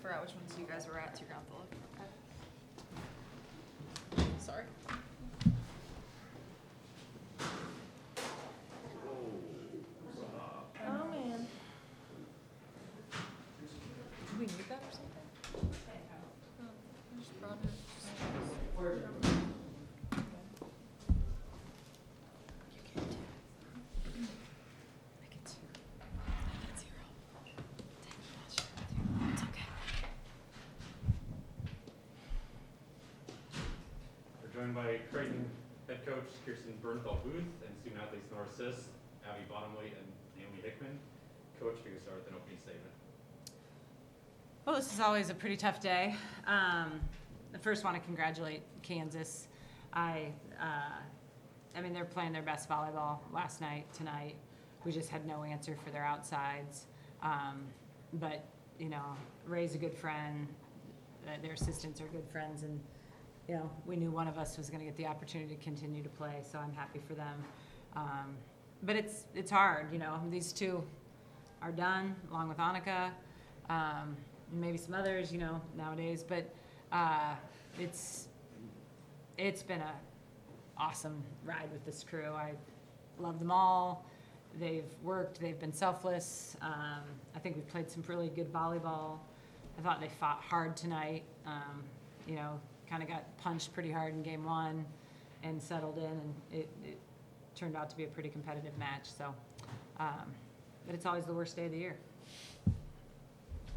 forgot which ones you guys were at, so you're going to have to look. Sorry. Oh, man. Do we need that or something? Oh, I just brought it. You can too. I can too. I get 0. I'll share with you. It's okay. We're joined by Creighton head coach Kirsten Bernthal-Booth and student athletes Nora Sis, Abby Bottomley, and Naomi Hickman. Coach, can you start with an opening statement? Well, this is always a pretty tough day. I first want to congratulate Kansas. I mean, they're playing their best volleyball last night, tonight. We just had no answer for their outsides. But, you know, Ray's a good friend. Their assistants are good friends. And, you know, we knew one of us was going to get the opportunity to continue to play, so I'm happy for them. But it's hard, you know. These two are done, along with Annika. Maybe some others, you know, nowadays, but it's been a awesome ride with this crew. I love them all. They've worked, they've been selfless. I think we've played some really good volleyball. I thought they fought hard tonight. You know, kind of got punched pretty hard in game 1 and settled in, and it turned out to be a pretty competitive match. So, but it's always the worst day of the year.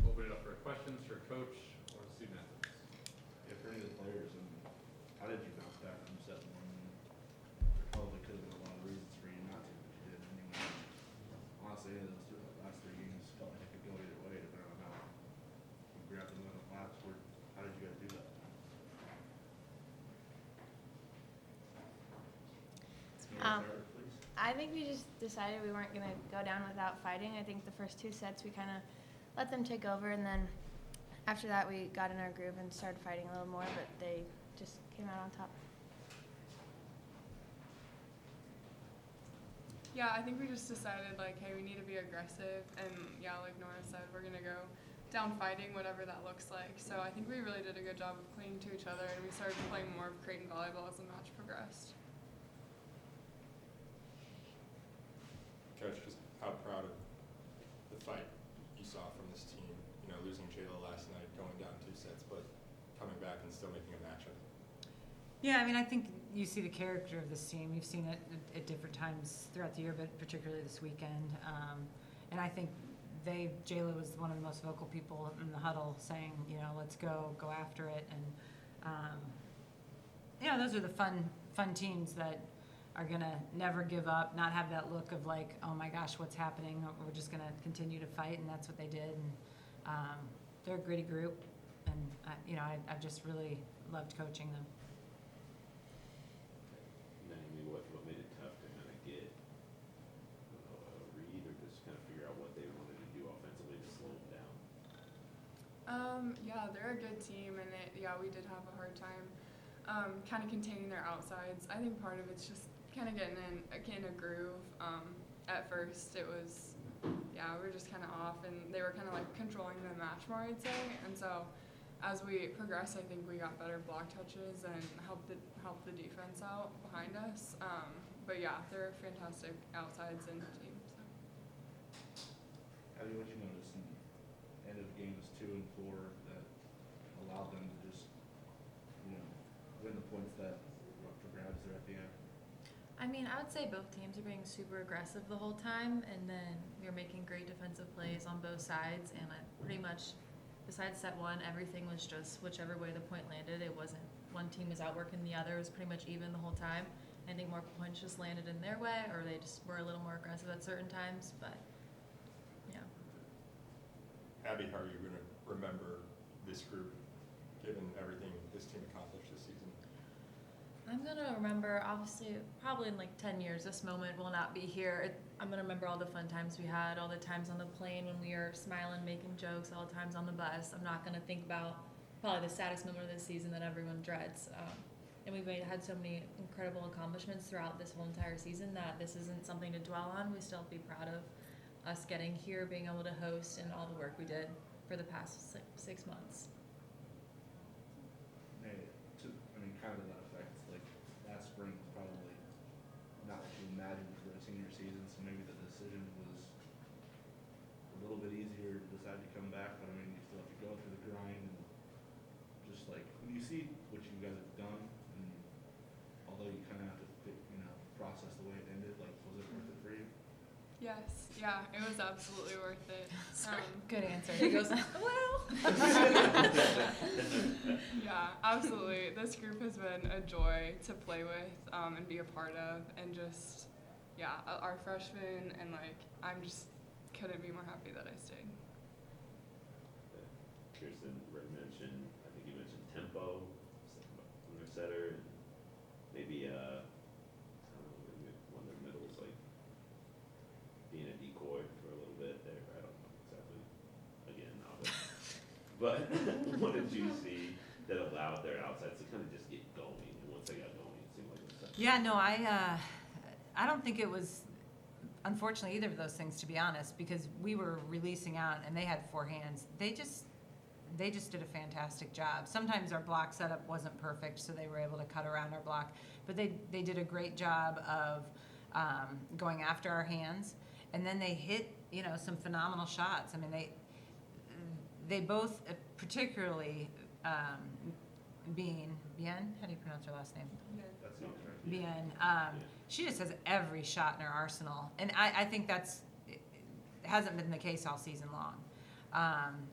Open it up for questions for coach or student athletes. Yeah, for any of the players, and how did you bounce back from set 1? There probably could have been a lot of reasons for you not to, but you did anyway. Honestly, any of those last 3 games felt like it could go either way, depending on how you grabbed them on the flats. How did you guys do that? Sarah, please. I think we just decided we weren't going to go down without fighting. I think the first 2 sets we kind of let them take over, and then after that we got in our groove and started fighting a little more, but they just came out on top. Yeah, I think we just decided, like, hey, we need to be aggressive, and yeah, like Nora said, we're going to go down fighting, whatever that looks like. So I think we really did a good job of clinging to each other, and we started playing more of Creighton volleyball as the match progressed. Coach, just how proud of the fight you saw from this team, you know, losing Jayla last night, going down 2 sets, but coming back and still making a match of it. Yeah, I mean, I think you see the character of this team. You've seen it at different times throughout the year, but particularly this weekend. And I think Jayla was one of the most vocal people in the huddle saying, you know, let's go after it. And, you know, those are the fun teams that are going to never give up, not have that look of like, oh my gosh, what's happening? We're just going to continue to fight, and that's what they did. And they're a gritty group, and, you know, I've just really loved coaching them. Naomi, what made it tough to kind of get a read or just kind of figure out what they wanted to do offensively to slow them down? Yeah, they're a good team, and we did have a hard time kind of containing their outsides. I think part of it's just kind of getting in a groove. At first, it was, we were just kind of off, and they were kind of like controlling the match more, I'd say. And so, as we progressed, I think we got better block touches and helped the defense out behind us. But yeah, they're fantastic outsides in the team. So. Abby, what you noticed in the end of games 2 and 4 that allowed them to just, you know, win the points that were up for grabs there at the end? I mean, I would say both teams are being super aggressive the whole time, and then we were making great defensive plays on both sides, and pretty much, besides set 1, everything was just whichever way the point landed. It wasn't one team was outworking the other. It was pretty much even the whole time. I think more points just landed in their way, or they just were a little more aggressive at certain times, but yeah. Abby, how are you going to remember this group, given everything this team accomplished this season? I'm going to remember, obviously, probably in like 10 years, this moment will not be here. I'm going to remember all the fun times we had, all the times on the plane when we were smiling, making jokes, all the times on the bus. I'm not going to think about probably the saddest moment of this season that everyone dreads. And we've had so many incredible accomplishments throughout this whole entire season that this isn't something to dwell on. We still have to be proud of us getting here, being able to host, and all the work we did. for the past 6 months. Hey, kind of to that effect, like, last spring was probably not what you imagined for a senior season, so maybe the decision was a little bit easier to decide to come back, but I mean, you still have to go through the grind and just like, when you see what you guys have done, and although you kind of have to, process the way it ended, like, was it worth it for you? Yes, yeah, it was absolutely worth it. Good answer. He goes, well. Yeah, absolutely. This group has been a joy to play with and be a part of, and just, yeah, our freshmen, and like, I'm just couldn't be more happy that I stayed. Kirsten mentioned, I think you mentioned tempo, setter, and maybe I don't know, maybe one of the middles, like being a decoy for a little bit there. I don't know exactly. Again, but what did you see that allowed their outsides to kind of just get going? And once they got going, it seemed like it was set. Yeah, no, I don't think it was, unfortunately, either of those things, to be honest, because we were releasing out and they had four hands. They just did a fantastic job. Sometimes our block setup wasn't perfect, so they were able to cut around our block, but they did a great job of going after our hands, and then they hit, some phenomenal shots. I mean, they both, particularly Bien, how do you pronounce her last name? That sounds right. Bien, she just has every shot in her arsenal, and I think it hasn't been the case all season long.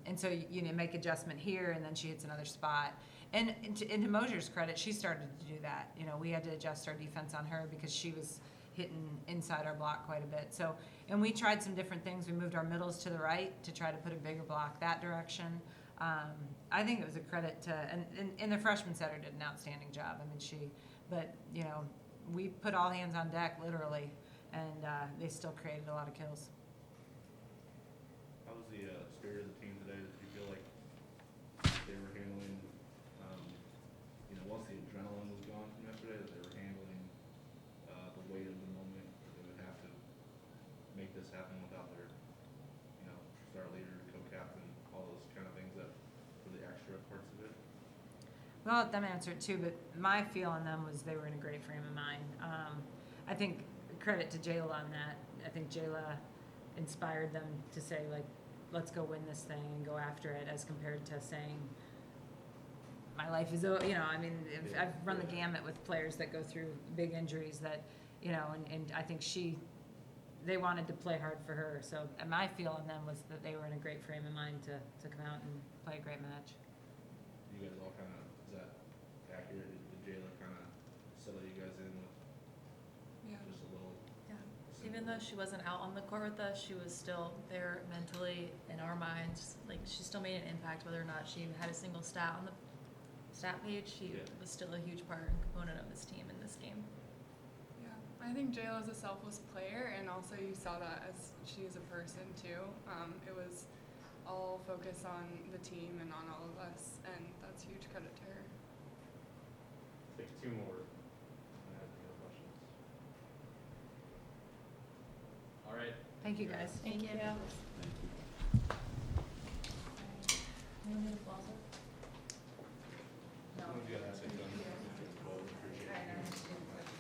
And so make adjustment here, and then she hits another spot. And to Mosier's credit, she started to do that. We had to adjust our defense on her because she was hitting inside our block quite a bit. So, and we tried some different things. We moved our middles to the right to try to put a bigger block that direction. I think it was a credit to, and the freshman setter did an outstanding job. I mean, we put all hands on deck, literally, and they still created a lot of kills. How was the spirit of the team today? Did you feel like they were handling, once the adrenaline was gone from yesterday, that they were handling the weight of the moment, that they would have to make this happen without their, star leader, co-captain, all those kind of things that were the extra parts of it? Well, let them answer it too, but my feel on them was they were in a great frame of mind. I think credit to Jayla on that. I think Jayla inspired them to say, like, let's go win this thing and go after it, as compared to saying, my life is over. I've run the gamut with players that go through big injuries that, and I think they wanted to play hard for her. So my feel on them was that they were in a great frame of mind to come out and play a great match. You guys all kind of, is that accurate? Did Jayla kind of settle you guys in with Yeah. just a little? Yeah. Even though she wasn't out on the court with us, she was still there mentally in our minds. Like, she still made an impact, whether or not she had a single stat on the stat page. She was still a huge part and component of this team in this game. Yeah, I think Jayla's a selfless player, and also you saw that as she is a person too. It was all focus on the team and on all of us, and that's huge credit to her. Take two more. I have any other questions? All right. Thank you, guys. Thank you. You want me to floss it? Someone's gotta ask you.